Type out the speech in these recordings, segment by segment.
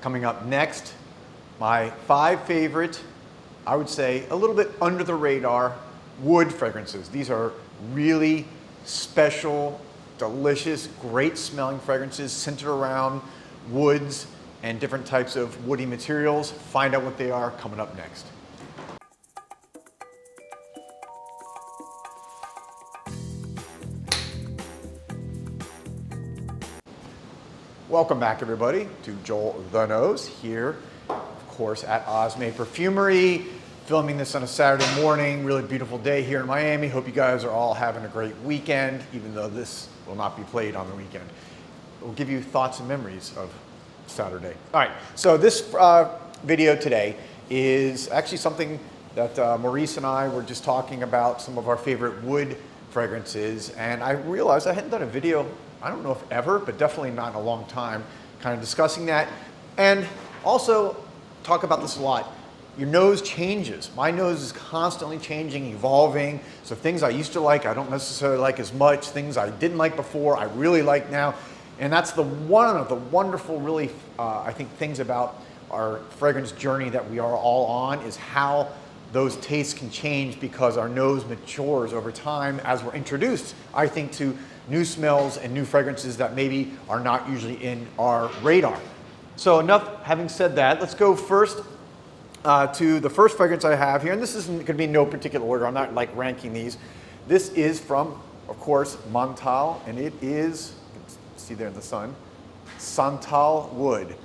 Coming up next, my 5 favorite, I would say a little bit under the radar, wood fragrances. These are really special, delicious, great smelling fragrances centered around woods and different types of woody materials. Find out what they are coming up next. Welcome back, everybody, to Joel the Nose here, of course, at Osme Perfumery. Filming this on a Saturday morning, really beautiful day here in Miami. Hope you guys are all having a great weekend, even though this will not be played on the weekend. We'll give you thoughts and memories of Saturday. All right, so this video today is actually something that Maurice and I were just talking about, some of our favorite wood fragrances, and I realized I hadn't done a video, I don't know if ever, but definitely not in a long time, kind of discussing that. And also talk about this a lot. Your nose changes. My nose is constantly changing, evolving. So things I used to like, I don't necessarily like as much. Things I didn't like before, I really like now. And that's one of the wonderful, really, I think, things about our fragrance journey that we are all on, is how those tastes can change because our nose matures over time as we're introduced, I think, to new smells and new fragrances that maybe are not usually in our radar. So enough having said that, let's go first to the first fragrance I have here. And this isn't going to be in no particular order. I'm not like ranking these. This is from, of course, Mong Tao, and it is, you can see there in the sun, Santal Wood.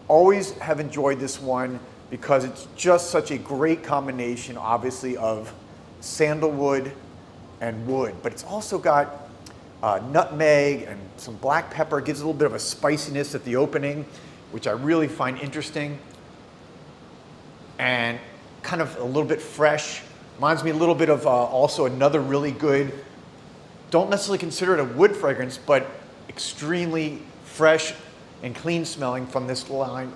Always have enjoyed this one because it's just such a great combination, obviously, of sandalwood and wood. But it's also got nutmeg and some black pepper. It gives a little bit of a spiciness at the opening, which I really find interesting. And kind of a little bit fresh. Reminds me a little bit of also another really good, don't necessarily consider it a wood fragrance, but extremely fresh and clean smelling from this line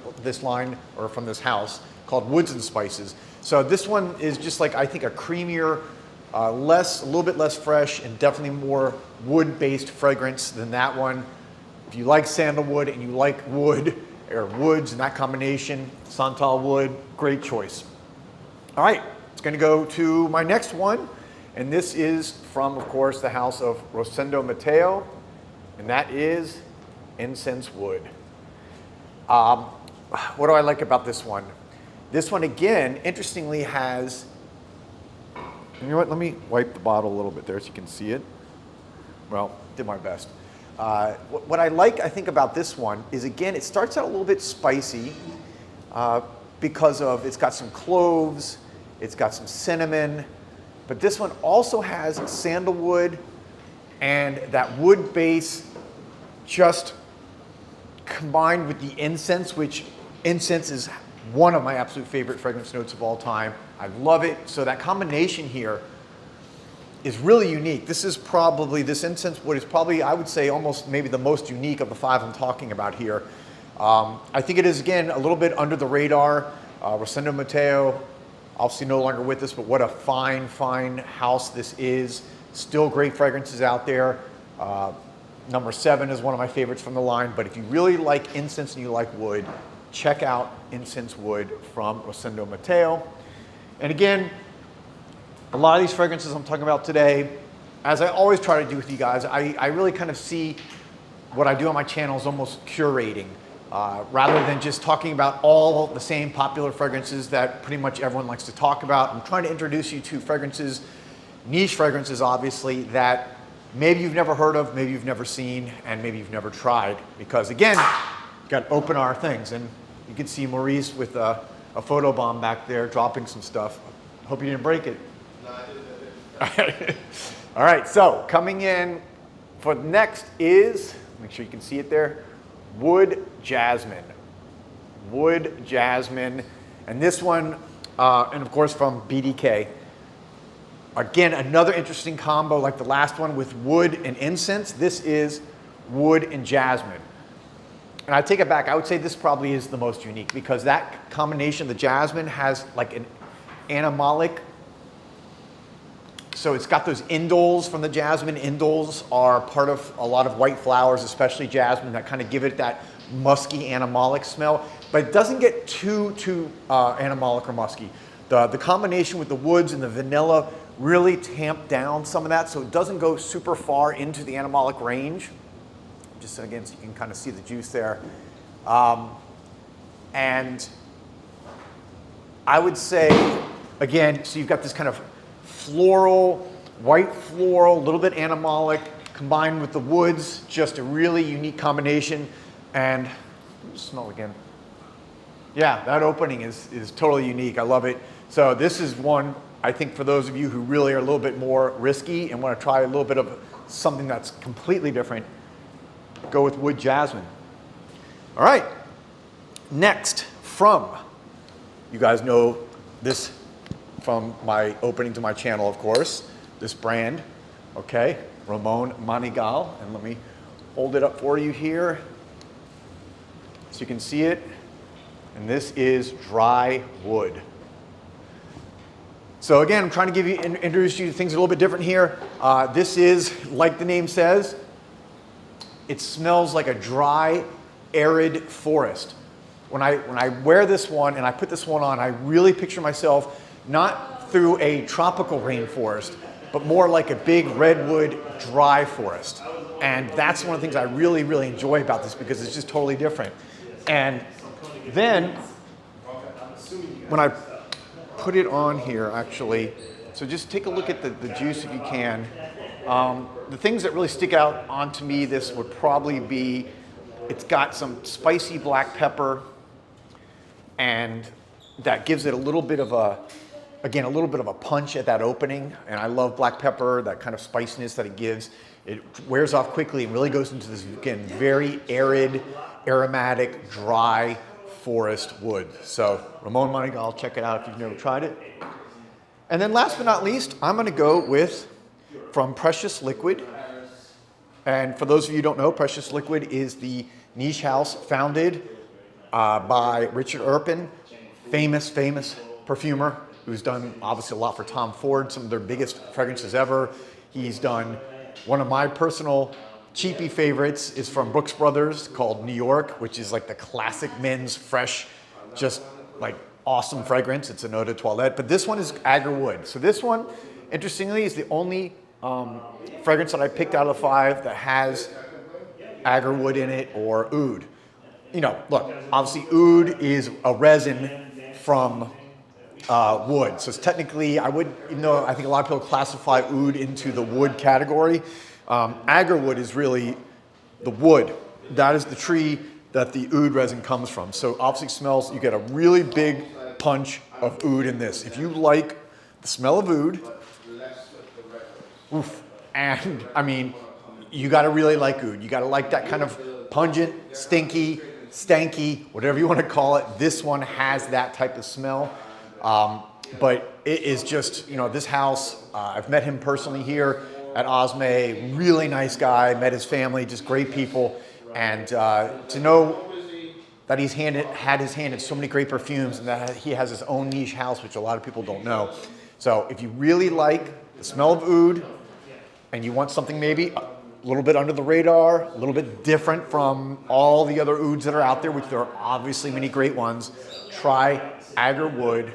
or from this house called Woods and Spices. So this one is just like, I think, a creamier, a little bit less fresh, and definitely more wood-based fragrance than that one. If you like sandalwood and you like wood or woods and that combination, Santal Wood, great choice. All right, it's going to go to my next one, and this is from, of course, the house of Osme Perfumery, and that is Incense Wood. What do I like about this one? This one, again, interestingly has, you know what, let me wipe the bottle a little bit there so you can see it. Well, did my best. What I like, I think, about this one is, again, it starts out a little bit spicy because of, it's got some cloves, it's got some cinnamon, but this one also has sandalwood and that wood base just combined with the incense, which incense is one of my absolute favorite fragrance notes of all time. I love it. So that combination here is really unique. This Incense Wood is probably, I would say, almost maybe the most unique of the 5 I'm talking about here. I think it is, again, a little bit under the radar. Osme Perfumery, obviously no longer with us, but what a fine, fine house this is. Still great fragrances out there. Number 7 is one of my favorites from the line, but if you really like incense and you like wood, check out Incense Wood from Osme Perfumery. And again, a lot of these fragrances I'm talking about today, as I always try to do with you guys, I really kind of see what I do on my channel as almost curating, rather than just talking about all the same popular fragrances that pretty much everyone likes to talk about. I'm trying to introduce you to fragrances, niche fragrances, obviously, that maybe you've never heard of, maybe you've never seen, and maybe you've never tried. Because again, you've got to open our things. And you can see Maurice with a photo bomb back there dropping some stuff. Hope you didn't break it. No, I didn't. All right, so coming in for next is, make sure you can see it there, Wood Jasmine. Wood Jasmine. And this one, and of course from BDK. Again, another interesting combo like the last one with wood and incense. This is wood and jasmine. And I take it back, I would say this probably is the most unique because that combination of the jasmine has like an animalic. So it's got those indoles from the jasmine. Indoles are part of a lot of white flowers, especially jasmine, that kind of give it that musky animalic smell, but it doesn't get too animalic or musky. The combination with the woods and the vanilla really tamp down some of that, so it doesn't go super far into the animalic range. Just again, so you can kind of see the juice there. And I would say, again, so you've got this kind of floral, white floral, a little bit animalic, combined with the woods, just a really unique combination. And let me just smell again. Yeah, that opening is totally unique. I love it. So this is one, I think, for those of you who really are a little bit more risky and want to try a little bit of something that's completely different, go with Wood Jasmine. All right, next from, you guys know this from my opening to my channel, of course, this brand, okay, Ramon Manigal. And let me hold it up for you here so you can see it. And this is Dry Wood. So again, I'm trying to introduce you to things a little bit different here. This is, like the name says, it smells like a dry, arid forest. When I wear this one and I put this one on, I really picture myself not through a tropical rainforest, but more like a big redwood dry forest. And that's one of the things I really, really enjoy about this, because it's just totally different. And then when I put it on here, actually, so just take a look at the juice if you can. The things that really stick out onto me, this would probably be, it's got some spicy black pepper, and that gives it a little bit of a, again, a little bit of a punch at that opening. And I love black pepper, that kind of spiciness that it gives. It wears off quickly and really goes into this, again, very arid, aromatic, dry forest wood. So Ramon Manigal, check it out if you've never tried it. And then last but not least, I'm going to go with, from Precious Liquid. And for those of you who don't know, Precious Liquid is the niche house founded by Richard Erpin, famous perfumer who's done obviously a lot for Tom Ford, some of their biggest fragrances ever. He's done one of my personal cheapy favorites is from Brooks Brothers called New York, which is like the classic men's fresh, just like awesome fragrance. It's an eau de toilette, but this one is Agar Wood. So this one, interestingly, is the only fragrance that I picked out of the 5 that has Agar Wood in it or oud. You know, look, obviously oud is a resin from wood. So it's technically, I would, even though I think a lot of people classify oud into the wood category, Agar Wood is really the wood. That is the tree that the oud resin comes from. So obviously smells, you get a really big punch of oud in this. If you like the smell of oud, oof, and I mean, you gotta really like oud. You gotta like that kind of pungent, stinky, stanky, whatever you want to call it. This one has that type of smell. But it is just, you know, this house, I've met him personally here at Osme, really nice guy, met his family, just great people. And to know that he's had his hand in so many great perfumes and that he has his own niche house, which a lot of people don't know. So if you really like the smell of oud and you want something maybe a little bit under the radar, a little bit different from all the other ouds that are out there, which there are obviously many great ones, try Agar Wood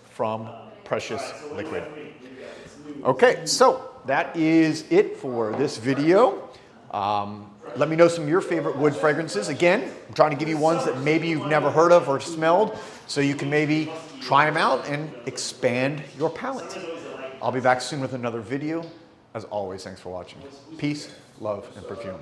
from Precious Liquid. Okay, so that is it for this video. Let me know some of your favorite wood fragrances. Again, I'm trying to give you ones that maybe you've never heard of or smelled, so you can maybe try them out and expand your palette. I'll be back soon with another video. As always, thanks for watching. Peace, love, and perfume.